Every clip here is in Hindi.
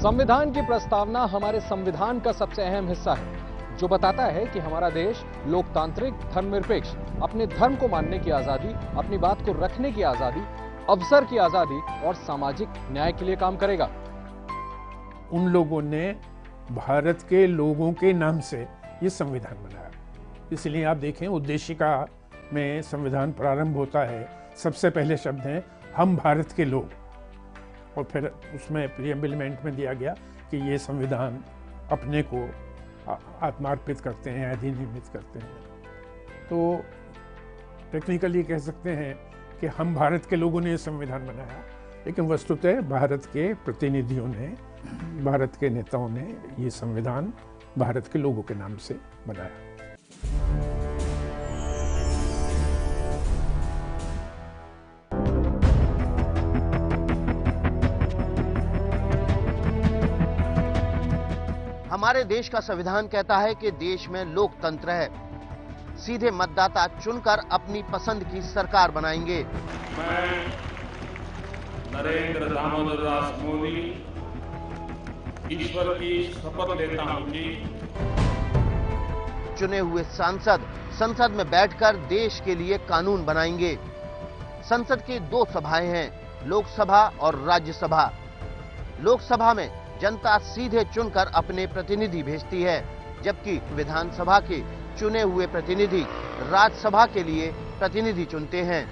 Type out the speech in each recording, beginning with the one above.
संविधान की प्रस्तावना हमारे संविधान का सबसे अहम हिस्सा है, जो बताता है कि हमारा देश लोकतांत्रिक, धर्मनिरपेक्ष, अपने धर्म को मानने की आजादी, अपनी बात को रखने की आजादी, अवसर की आजादी और सामाजिक न्याय के लिए काम करेगा। उन लोगों ने भारत के लोगों के नाम से ये संविधान बनाया। इसलिए आप देखें, उद्देशिका में संविधान प्रारंभ होता है, सबसे पहले शब्द हैं हम भारत के लोग, और फिर उसमें प्रीएम्बलमेंट में दिया गया कि ये संविधान अपने को आत्मार्पित करते हैं, अधिनियमित करते हैं। तो टेक्निकली कह सकते हैं कि हम भारत के लोगों ने ये संविधान बनाया, लेकिन वस्तुतः भारत के प्रतिनिधियों ने, भारत के नेताओं ने ये संविधान भारत के लोगों के नाम से बनाया। हमारे देश का संविधान कहता है कि देश में लोकतंत्र है, सीधे मतदाता चुनकर अपनी पसंद की सरकार बनाएंगे। मैं नरेंद्र दामोदर दास मोदी ईश्वर की शपथ लेता हूं कि चुने हुए सांसद संसद में बैठकर देश के लिए कानून बनाएंगे। संसद की दो सभाएं हैं, लोकसभा और राज्यसभा। लोकसभा में जनता सीधे चुनकर अपने प्रतिनिधि भेजती है, जबकि विधानसभा के चुने हुए प्रतिनिधि राज्यसभा के लिए प्रतिनिधि चुनते हैं।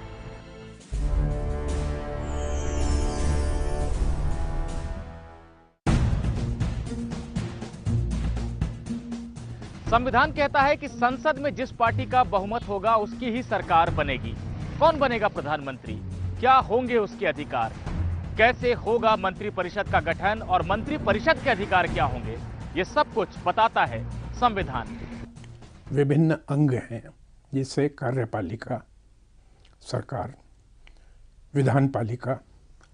संविधान कहता है कि संसद में जिस पार्टी का बहुमत होगा उसकी ही सरकार बनेगी। कौन बनेगा प्रधानमंत्री, क्या होंगे उसके अधिकार, कैसे होगा मंत्रिपरिषद का गठन और मंत्रिपरिषद के अधिकार क्या होंगे, ये सब कुछ बताता है संविधान। विभिन्न अंग हैं, जिससे कार्यपालिका, सरकार, विधानपालिका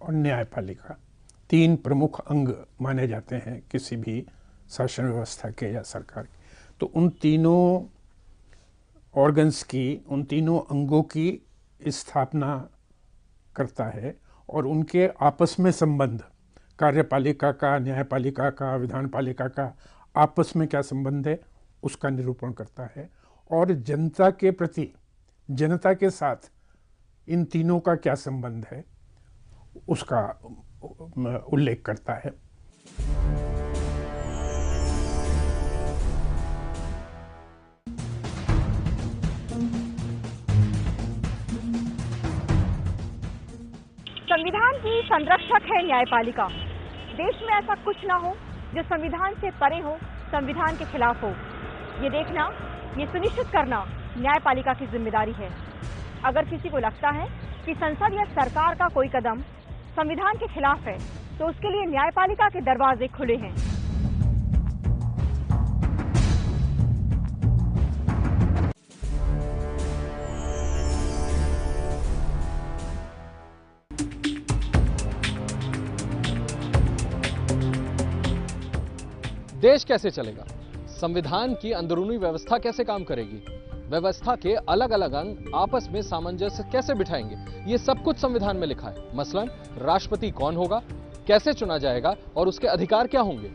और न्यायपालिका, तीन प्रमुख अंग माने जाते हैं किसी भी शासन व्यवस्था के या सरकार के। तो उन तीनों ऑर्गन्स की, उन तीनों अंगों की स्थापना करता है और उनके आपस में संबंध, कार्यपालिका का, न्यायपालिका का, विधानपालिका का आपस में क्या संबंध है उसका निरूपण करता है, और जनता के प्रति, जनता के साथ इन तीनों का क्या संबंध है उसका उल्लेख करता है। संविधान की संरक्षक है न्यायपालिका। देश में ऐसा कुछ ना हो जो संविधान से परे हो, संविधान के खिलाफ हो। ये देखना, ये सुनिश्चित करना न्यायपालिका की जिम्मेदारी है। अगर किसी को लगता है कि संसद या सरकार का कोई कदम संविधान के खिलाफ है, तो उसके लिए न्यायपालिका के दरवाजे खुले हैं। देश कैसे चलेगा, संविधान की अंदरूनी व्यवस्था कैसे काम करेगी, व्यवस्था के अलग अलग अंग आपस में सामंजस्य कैसे बिठाएंगे, ये सब कुछ संविधान में लिखा है। मसलन राष्ट्रपति कौन होगा, कैसे चुना जाएगा और उसके अधिकार क्या होंगे।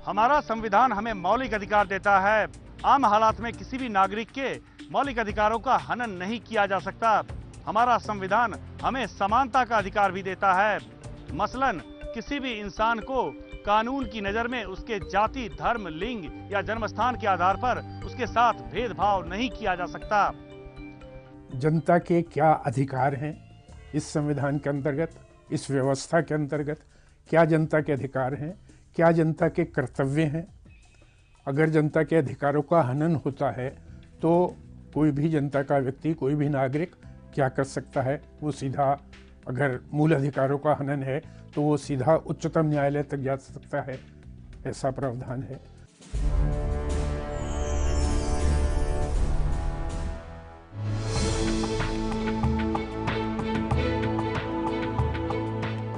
हमारा संविधान हमें मौलिक अधिकार देता है। आम हालात में किसी भी नागरिक के मौलिक अधिकारों का हनन नहीं किया जा सकता। हमारा संविधान हमें समानता का अधिकार भी देता है। मसलन किसी भी इंसान को कानून की नजर में उसके जाति, धर्म, लिंग या जन्मस्थान के आधार पर उसके साथ भेदभाव नहीं किया जा सकता। जनता के क्या अधिकार हैं इस संविधान के अंतर्गत, इस व्यवस्था के अंतर्गत, क्या जनता के अधिकार हैं, क्या जनता के कर्तव्य हैं। अगर जनता के अधिकारों का हनन होता है तो कोई भी जनता का व्यक्ति, कोई भी नागरिक क्या कर सकता है, वो सीधा, अगर मूल अधिकारों का हनन है तो वो सीधा उच्चतम न्यायालय तक जा सकता है, ऐसा प्रावधान है।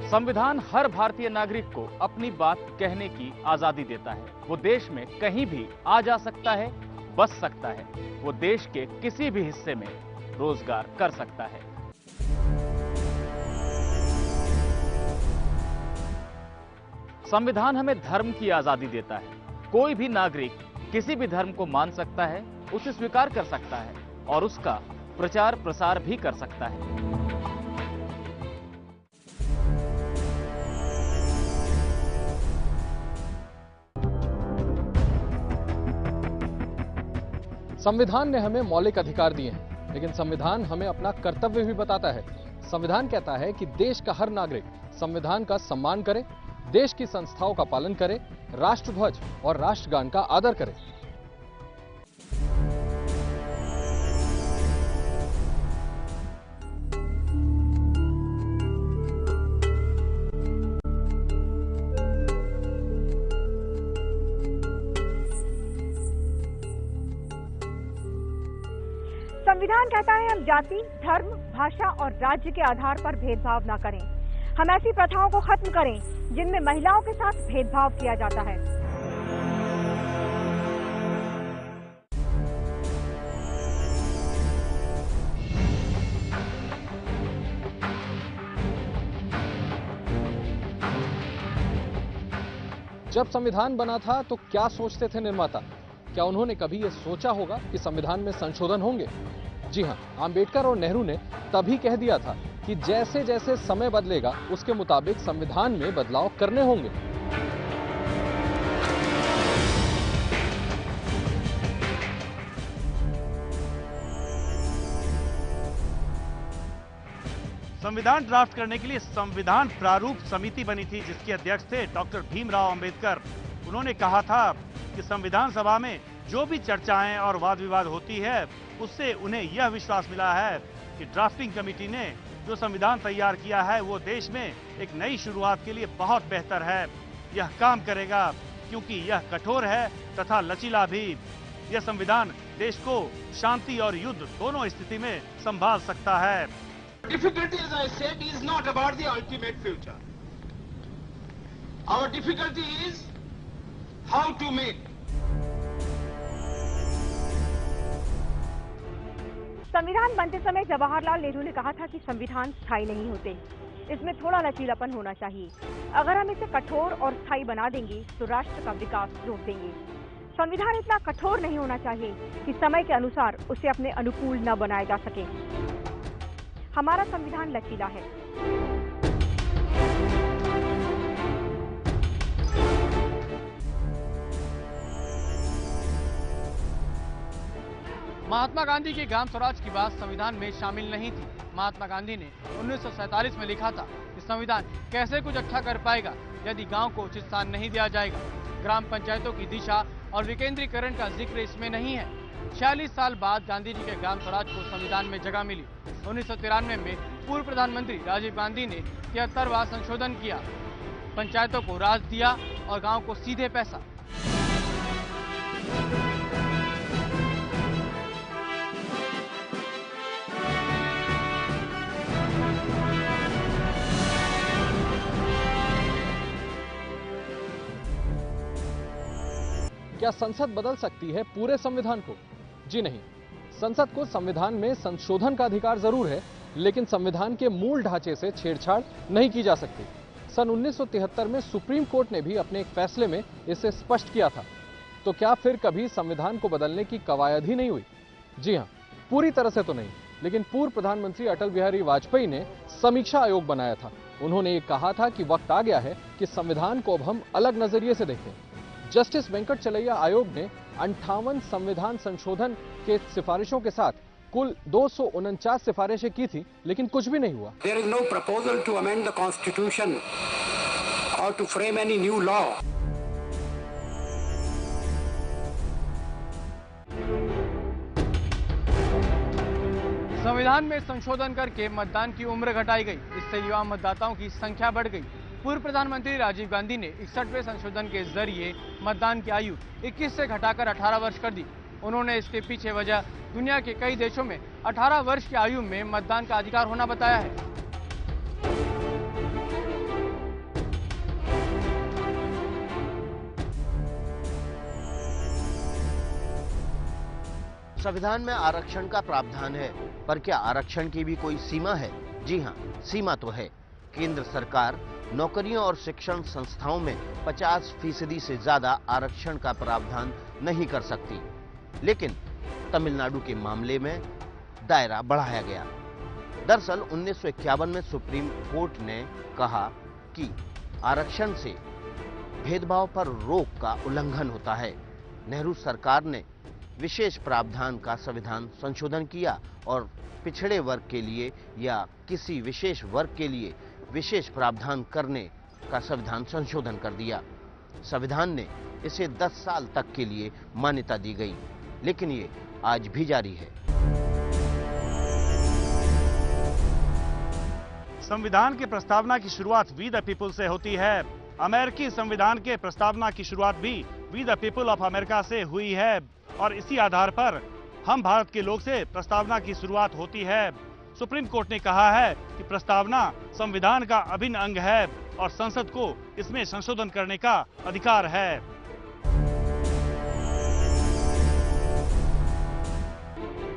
संविधान हर भारतीय नागरिक को अपनी बात कहने की आजादी देता है। वो देश में कहीं भी आ जा सकता है, बच सकता है वो देश के किसी भी हिस्से में रोजगार कर सकता है। संविधान हमें धर्म की आजादी देता है। कोई भी नागरिक किसी भी धर्म को मान सकता है, उसे स्वीकार कर सकता है और उसका प्रचार प्रसार भी कर सकता है। संविधान ने हमें मौलिक अधिकार दिए हैं, लेकिन संविधान हमें अपना कर्तव्य भी बताता है। संविधान कहता है कि देश का हर नागरिक संविधान का सम्मान करे, देश की संस्थाओं का पालन करे, राष्ट्रध्वज और राष्ट्रगान का आदर करे। संविधान कहता है हम जाति, धर्म, भाषा और राज्य के आधार पर भेदभाव न करें। हम ऐसी प्रथाओं को खत्म करें जिनमें महिलाओं के साथ भेदभाव किया जाता है। जब संविधान बना था तो क्या सोचते थे निर्माता? क्या उन्होंने कभी यह सोचा होगा कि संविधान में संशोधन होंगे? जी हां, अंबेडकर और नेहरू ने तभी कह दिया था कि जैसे जैसे समय बदलेगा उसके मुताबिक संविधान में बदलाव करने होंगे। संविधान ड्राफ्ट करने के लिए संविधान प्रारूप समिति बनी थी, जिसके अध्यक्ष थे डॉक्टर भीमराव अंबेडकर। उन्होंने कहा था कि संविधान सभा में जो भी चर्चाएं और वाद विवाद होती है, उससे उन्हें यह विश्वास मिला है कि ड्राफ्टिंग कमेटी ने जो संविधान तैयार किया है वो देश में एक नई शुरुआत के लिए बहुत बेहतर है। यह काम करेगा क्योंकि यह कठोर है तथा लचीला भी। यह संविधान देश को शांति और युद्ध दोनों स्थिति में संभाल सकता है। Difficulty, as I said, is not about the ultimate future. Our difficulty is how to make. संविधान बनते समय जवाहरलाल नेहरू ने कहा था कि संविधान स्थायी नहीं होते, इसमें थोड़ा लचीलापन होना चाहिए। अगर हम इसे कठोर और स्थायी बना देंगे तो राष्ट्र का विकास रोक देंगे। संविधान इतना कठोर नहीं होना चाहिए कि समय के अनुसार उसे अपने अनुकूल न बनाया जा सके। हमारा संविधान लचीला है। महात्मा गांधी के ग्राम स्वराज की बात संविधान में शामिल नहीं थी। महात्मा गांधी ने 1947 में लिखा था कि संविधान कैसे कुछ अच्छा कर पाएगा यदि गांव को उचित स्थान नहीं दिया जाएगा। ग्राम पंचायतों की दिशा और विकेंद्रीकरण का जिक्र इसमें नहीं है। 46 साल बाद गांधी जी के ग्राम स्वराज को संविधान में जगह मिली। 1993 में पूर्व प्रधानमंत्री राजीव गांधी ने 73वां संशोधन किया, पंचायतों को राज दिया और गांव को सीधे पैसा। क्या संसद बदल सकती है पूरे संविधान को? जी नहीं। संसद को संविधान में संशोधन का अधिकार जरूर है, लेकिन संविधान के मूल ढांचे से छेड़छाड़ नहीं की जा सकती। सन 1973 में सुप्रीम कोर्ट ने भी अपने एक फैसले में इसे स्पष्ट किया था। तो क्या फिर कभी संविधान को बदलने की कवायद ही नहीं हुई? जी हां, पूरी तरह से तो नहीं, लेकिन पूर्व प्रधानमंत्री अटल बिहारी वाजपेयी ने समीक्षा आयोग बनाया था। उन्होंने ये कहा था कि वक्त आ गया है कि संविधान को अब हम अलग नजरिए से देखें। जस्टिस वेंकट चलैया आयोग ने 58 संविधान संशोधन के सिफारिशों के साथ कुल 249 सिफारिशें की थी, लेकिन कुछ भी नहीं हुआ। There is no proposal to amend the constitution or to frame any new law. संविधान में संशोधन करके मतदान की उम्र घटाई गई। इससे युवा मतदाताओं की संख्या बढ़ गई। पूर्व प्रधानमंत्री राजीव गांधी ने 61वें संशोधन के जरिए मतदान की आयु 21 से घटाकर 18 वर्ष कर दी। उन्होंने इसके पीछे वजह दुनिया के कई देशों में 18 वर्ष की आयु में मतदान का अधिकार होना बताया है। संविधान में आरक्षण का प्रावधान है, पर क्या आरक्षण की भी कोई सीमा है? जी हां, सीमा तो है। केंद्र सरकार नौकरियों और शिक्षण संस्थाओं में 50% से ज्यादा आरक्षण का प्रावधान नहीं कर सकती। लेकिन तमिलनाडु के मामले में दायरा बढ़ाया गया। दरअसल 1951 में सुप्रीम कोर्ट ने कहा कि आरक्षण से भेदभाव पर रोक का उल्लंघन होता है। नेहरू सरकार ने विशेष प्रावधान का संविधान संशोधन किया और पिछड़े वर्ग के लिए या किसी विशेष वर्ग के लिए विशेष प्रावधान करने का संविधान संशोधन कर दिया। संविधान ने इसे 10 साल तक के लिए मान्यता दी गई, लेकिन ये आज भी जारी है। संविधान की प्रस्तावना की शुरुआत वी द पीपुल से होती है। अमेरिकी संविधान के प्रस्तावना की शुरुआत भी we the people of America से हुई है और इसी आधार पर हम भारत के लोग से प्रस्तावना की शुरुआत होती है। सुप्रीम कोर्ट ने कहा है कि प्रस्तावना संविधान का अभिन्न अंग है और संसद को इसमें संशोधन करने का अधिकार है।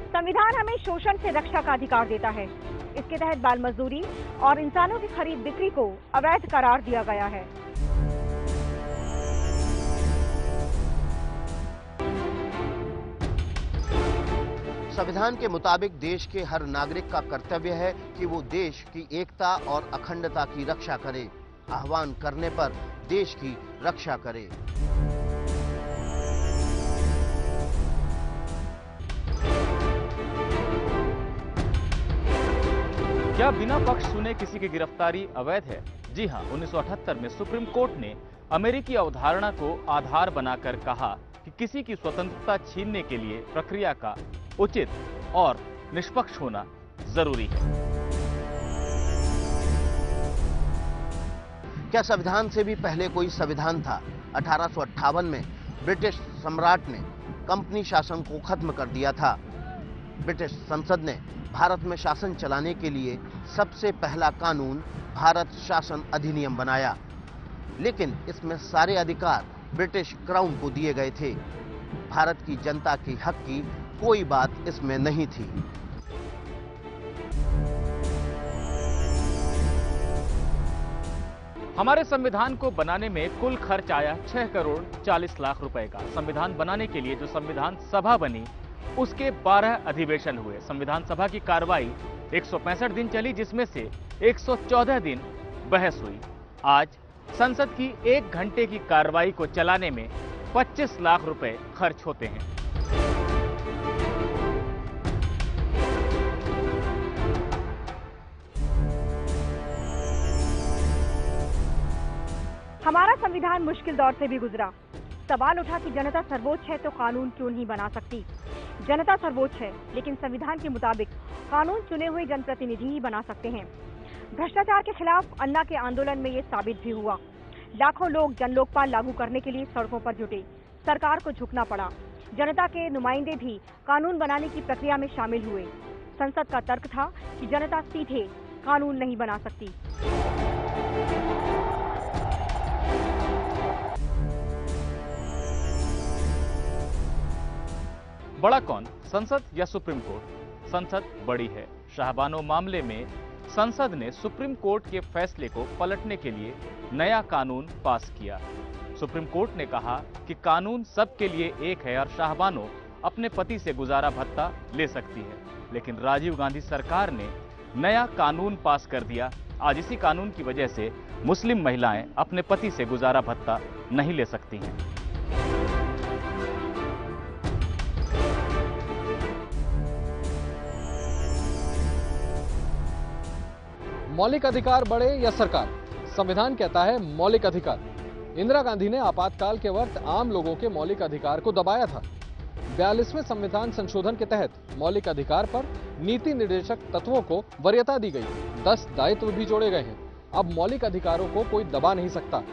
संविधान हमें शोषण से रक्षा का अधिकार देता है। इसके तहत बाल मजदूरी और इंसानों की खरीद बिक्री को अवैध करार दिया गया है। संविधान के मुताबिक देश के हर नागरिक का कर्तव्य है कि वो देश की एकता और अखंडता की रक्षा करे। आह्वान करने पर देश की रक्षा करे। क्या बिना पक्ष सुने किसी की गिरफ्तारी अवैध है? जी हां, 1978 में सुप्रीम कोर्ट ने अमेरिकी अवधारणा को आधार बनाकर कहा कि किसी की स्वतंत्रता छीनने के लिए प्रक्रिया का उचित और निष्पक्ष होना जरूरी है। क्या संविधान से भी पहले कोई संविधान था? 1858 में ब्रिटिश सम्राट ने कंपनी शासन को खत्म कर दिया था। ब्रिटिश संसद ने भारत में शासन चलाने के लिए सबसे पहला कानून भारत शासन अधिनियम बनाया, लेकिन इसमें सारे अधिकार ब्रिटिश क्राउन को दिए गए थे। भारत की जनता के हक की कोई बात इसमें नहीं थी। हमारे संविधान को बनाने में कुल खर्च आया 6 करोड़ 40 लाख रुपए का। संविधान बनाने के लिए जो संविधान सभा बनी उसके 12 अधिवेशन हुए। संविधान सभा की कार्रवाई 165 दिन चली, जिसमें से 114 दिन बहस हुई। आज संसद की 1 घंटे की कार्रवाई को चलाने में 25 लाख रुपए खर्च होते हैं। हमारा संविधान मुश्किल दौर से भी गुजरा। सवाल उठा कि जनता सर्वोच्च है तो कानून क्यों नहीं बना सकती? जनता सर्वोच्च है, लेकिन संविधान के मुताबिक कानून चुने हुए जनप्रतिनिधि ही बना सकते हैं। भ्रष्टाचार के खिलाफ अन्ना के आंदोलन में ये साबित भी हुआ। लाखों लोग जन लोकपाल लागू करने के लिए सड़कों पर जुटे। सरकार को झुकना पड़ा। जनता के नुमाइंदे भी कानून बनाने की प्रक्रिया में शामिल हुए। संसद का तर्क था कि जनता सीधे कानून नहीं बना सकती। बड़ा कौन, संसद या सुप्रीम कोर्ट? संसद बड़ी है। शाहबानो मामले में संसद ने सुप्रीम कोर्ट के फैसले को पलटने के लिए नया कानून पास किया। सुप्रीम कोर्ट ने कहा कि कानून सबके लिए एक है और शाहबानो अपने पति से गुजारा भत्ता ले सकती है। लेकिन राजीव गांधी सरकार ने नया कानून पास कर दिया। आज इसी कानून की वजह से मुस्लिम महिलाएं अपने पति से गुजारा भत्ता नहीं ले सकती हैं। मौलिक अधिकार बढ़े या सरकार, संविधान कहता है मौलिक अधिकार। इंदिरा गांधी ने आपातकाल के वक्त आम लोगों के मौलिक अधिकार को दबाया था। 42वें संविधान संशोधन के तहत मौलिक अधिकार पर नीति निर्देशक तत्वों को वरीयता दी गई। 10 दायित्व भी जोड़े गए हैं। अब मौलिक अधिकारों को कोई दबा नहीं सकता।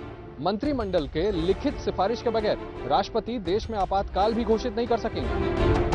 मंत्रिमंडल के लिखित सिफारिश के बगैर राष्ट्रपति देश में आपातकाल भी घोषित नहीं कर सकेंगे।